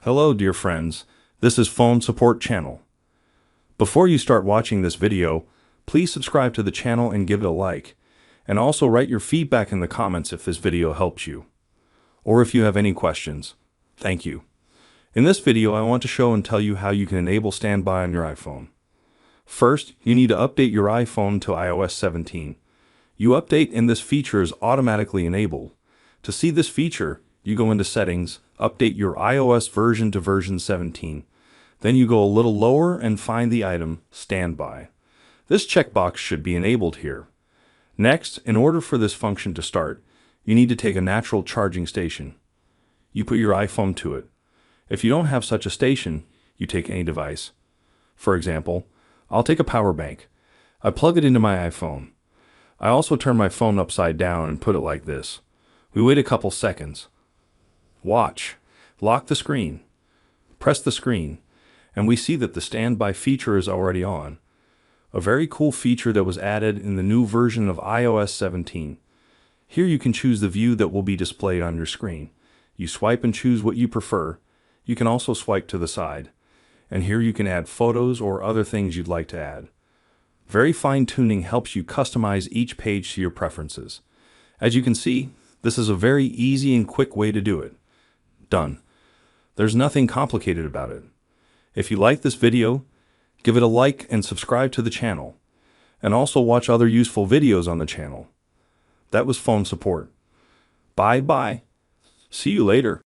Hello, dear friends. This is Phone Support Channel. Before you start watching this video, please subscribe to the channel and give it a like. And also write your feedback in the comments if this video helps you, or if you have any questions. Thank you. In this video, I want to show and tell you how you can enable standby on your iPhone. First, you need to update your iPhone to iOS 17. You update and this feature is automatically enabled. To see this feature, you go into Settings, update your iOS version to version 17. Then you go a little lower and find the item Standby. This checkbox should be enabled here. Next, in order for this function to start, you need to take a natural charging station. You put your iPhone to it. If you don't have such a station, you take any device. For example, I'll take a power bank. I plug it into my iPhone. I also turn my phone upside down and put it like this. We wait a couple seconds. Watch. Lock the screen. Press the screen, and we see that the standby feature is already on. A very cool feature that was added in the new version of iOS 17. Here you can choose the view that will be displayed on your screen. You swipe and choose what you prefer. You can also swipe to the side. And here you can add photos or other things you'd like to add. Very fine tuning helps you customize each page to your preferences. As you can see, this is a very easy and quick way to do it. Done. There's nothing complicated about it. If you like this video, give it a like and subscribe to the channel. And also watch other useful videos on the channel. That was Phone Support. Bye bye. See you later.